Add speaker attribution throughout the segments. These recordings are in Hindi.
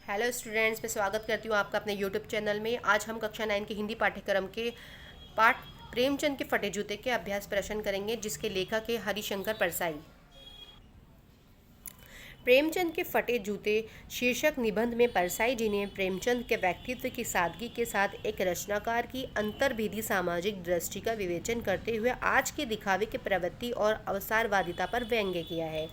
Speaker 1: हेलो स्टूडेंट्स, मैं स्वागत करती हूँ आपका अपने यूट्यूब चैनल में। आज हम कक्षा 9 के हिंदी पाठ्यक्रम के पाठ प्रेमचंद के फटे जूते के अभ्यास प्रश्न करेंगे, जिसके लेखक है हरिशंकर परसाई। प्रेमचंद के फटे जूते शीर्षक निबंध में परसाई जी ने प्रेमचंद के व्यक्तित्व की सादगी के साथ एक रचनाकार की अंतर्भेदी सामाजिक दृष्टि का विवेचन करते हुए आज के दिखावे की प्रवृत्ति और अवसारवादिता पर व्यंग्य किया है।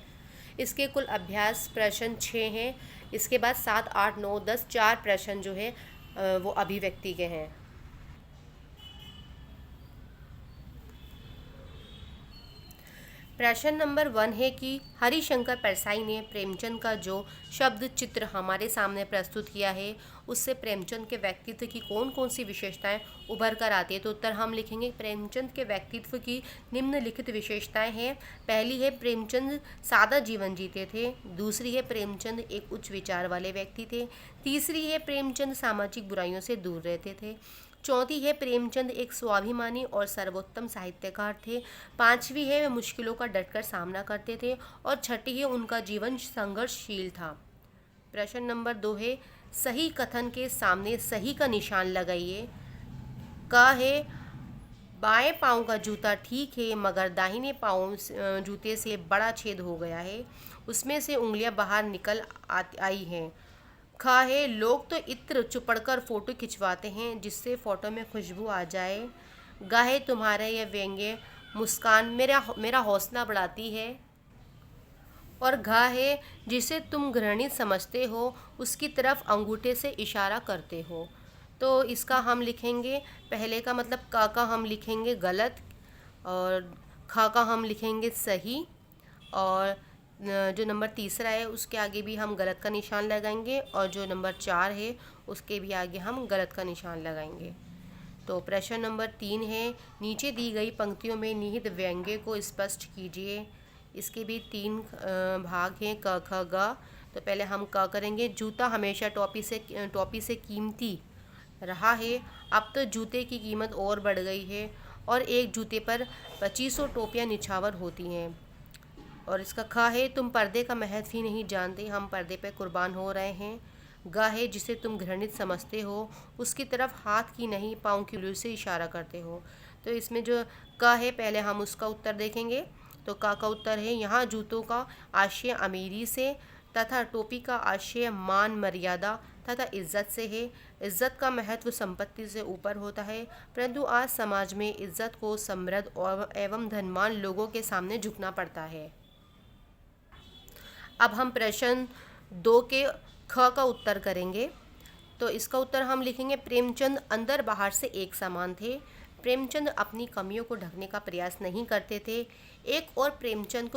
Speaker 1: इसके कुल अभ्यास प्रश्न 6 हैं। इसके बाद 7, 8, 9, 10 4 प्रश्न जो है वो अभिव्यक्ति के हैं। प्रश्न नंबर 1 है कि हरिशंकर परसाई ने प्रेमचंद का जो शब्द चित्र हमारे सामने प्रस्तुत किया है, उससे प्रेमचंद के व्यक्तित्व की कौन कौन सी विशेषताएं उभर कर आती है। तो उत्तर हम लिखेंगे प्रेमचंद के व्यक्तित्व की निम्नलिखित विशेषताएं हैं। पहली है प्रेमचंद सादा जीवन जीते थे। दूसरी है प्रेमचंद एक उच्च विचार वाले व्यक्ति थे। तीसरी है प्रेमचंद सामाजिक बुराइयों से दूर रहते थे। चौथी है प्रेमचंद एक स्वाभिमानी और सर्वोत्तम साहित्यकार थे। पांचवी है वे मुश्किलों का डटकर सामना करते थे। और छठी है उनका जीवन संघर्षशील था। प्रश्न नंबर 2 है सही कथन के सामने सही का निशान लगाइए। क है बाएं पाँव का जूता ठीक है, मगर दाहिने पाँव जूते से बड़ा छेद हो गया है, उसमें से उंगलियां बाहर निकल आई हैं। खा है लोग तो इत्र चुपड़कर फोटो खिंचवाते हैं जिससे फोटो में खुशबू आ जाए। गा है तुम्हारा यह व्यंग्य मुस्कान मेरा मेरा हौसला बढ़ाती है। और घा है जिसे तुम घृणित समझते हो उसकी तरफ अंगूठे से इशारा करते हो। तो इसका हम लिखेंगे, पहले का मतलब का हम लिखेंगे गलत, और खा का हम लिखेंगे सही, और जो नंबर तीसरा है उसके आगे भी हम गलत का निशान लगाएंगे, और जो नंबर 4 है उसके भी आगे हम गलत का निशान लगाएंगे। तो प्रश्न नंबर 3 है नीचे दी गई पंक्तियों में निहित व्यंग्य को स्पष्ट कीजिए। इसके भी 3 भाग हैं, क ख ग। तो पहले हम क करेंगे। जूता हमेशा टोपी से कीमती रहा है, अब तो जूते की कीमत और बढ़ गई है और एक जूते पर 2500 टोपियाँ निछावर होती हैं। और इसका खा है तुम पर्दे का महत्व ही नहीं जानते, हम पर्दे पे कुर्बान हो रहे हैं। गा है जिसे तुम घृणित समझते हो उसकी तरफ हाथ की नहीं पाँव की उंगलियों से इशारा करते हो। तो इसमें जो का है पहले हम उसका उत्तर देखेंगे। तो का उत्तर है यहाँ जूतों का आशय अमीरी से तथा टोपी का आशय मान मर्यादा तथा इज्जत से है। इज्जत का महत्व संपत्ति से ऊपर होता है, परंतु आज समाज में इज्जत को समृद्ध और एवं धनवान लोगों के सामने झुकना पड़ता है। अब हम प्रश्न 2 के ख का उत्तर करेंगे। तो इसका उत्तर हम लिखेंगे प्रेमचंद अंदर बाहर से एक समान थे। प्रेमचंद अपनी कमियों को ढकने का प्रयास नहीं करते थे। एक और प्रेमचंद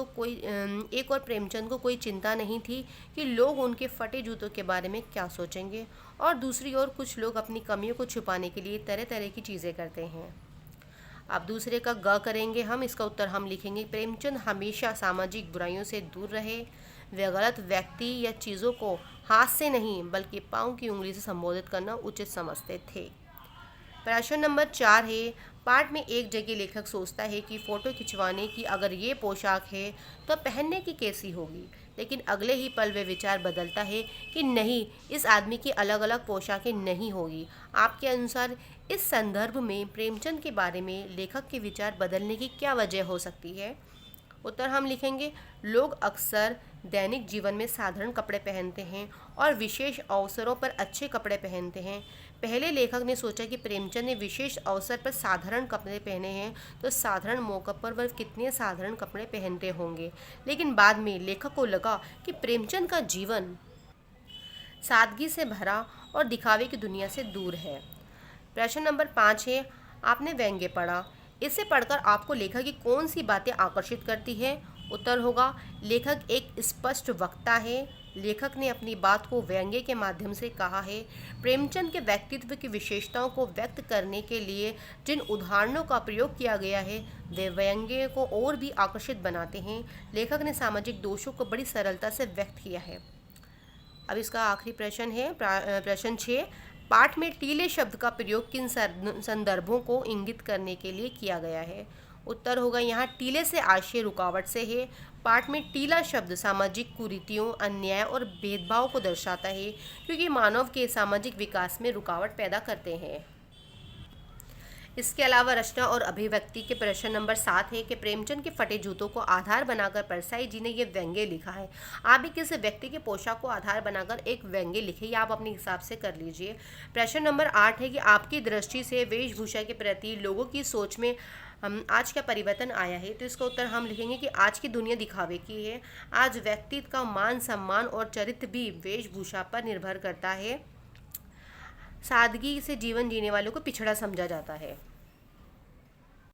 Speaker 1: को कोई चिंता नहीं थी कि लोग उनके फटे जूतों के बारे में क्या सोचेंगे, और दूसरी ओर कुछ लोग अपनी कमियों को छुपाने के लिए तरह तरह की चीज़ें करते हैं। अब दूसरे का ग करेंगे हम। इसका उत्तर हम लिखेंगे प्रेमचंद हमेशा सामाजिक बुराइयों से दूर रहे। वे गलत व्यक्ति या चीज़ों को हाथ से नहीं बल्कि पाँव की उंगली से संबोधित करना उचित समझते थे। प्रश्न नंबर 4 है पाठ में एक जगह लेखक सोचता है कि फ़ोटो खिंचवाने की अगर ये पोशाक है तो पहनने की कैसी होगी, लेकिन अगले ही पल वे विचार बदलता है कि नहीं, इस आदमी की अलग अलग पोशाकें नहीं होगी। आपके अनुसार इस संदर्भ में प्रेमचंद के बारे में लेखक के विचार बदलने की क्या वजह हो सकती है। उत्तर हम लिखेंगे लोग अक्सर दैनिक जीवन में साधारण कपड़े पहनते हैं और विशेष अवसरों पर अच्छे कपड़े पहनते हैं। पहले लेखक ने सोचा कि प्रेमचंद ने विशेष अवसर पर साधारण कपड़े पहने हैं, तो साधारण मौक़ों पर वह कितने साधारण कपड़े पहनते होंगे। लेकिन बाद में लेखक को लगा कि प्रेमचंद का जीवन सादगी से भरा और दिखावे की दुनिया से दूर है। प्रश्न नंबर 5 है आपने व्यंग्य पढ़ा, इसे पढ़कर आपको लेखक की कौन सी बातें आकर्षित करती है। उत्तर होगा लेखक एक स्पष्ट वक्ता है। लेखक ने अपनी बात को व्यंग्य के माध्यम से कहा है। प्रेमचंद के व्यक्तित्व की विशेषताओं को व्यक्त करने के लिए जिन उदाहरणों का प्रयोग किया गया है वे व्यंग्य को और भी आकर्षित बनाते हैं। लेखक ने सामाजिक दोषों को बड़ी सरलता से व्यक्त किया है। अब इसका आखिरी प्रश्न है प्रश्न 6 पाठ में टीले शब्द का प्रयोग किन संदर्भों को इंगित करने के लिए किया गया है। उत्तर होगा यहाँ टीले से आशय रुकावट से है। पाठ में टीला शब्द सामाजिक कुरीतियों, अन्याय और भेदभाव को दर्शाता है, क्योंकि मानव के सामाजिक विकास में रुकावट पैदा करते हैं। इसके अलावा रचना और अभिव्यक्ति के प्रश्न नंबर 7 है कि प्रेमचंद के फटे जूतों को आधार बनाकर परसाई जी ने ये व्यंग्य लिखा है। आप भी किसी व्यक्ति के पोशाक को आधार बनाकर एक व्यंग्य लिखे, या आप अपने हिसाब से कर लीजिए। प्रश्न नंबर 8 है कि आपकी दृष्टि से वेशभूषा के प्रति लोगों की सोच में आज क्या परिवर्तन आया है। तो इसका उत्तर हम लिखेंगे कि आज की दुनिया दिखावे की है। आज व्यक्ति का मान सम्मान और चरित्र भी वेशभूषा पर निर्भर करता है। सादगी से जीवन जीने वालों को पिछड़ा समझा जाता है।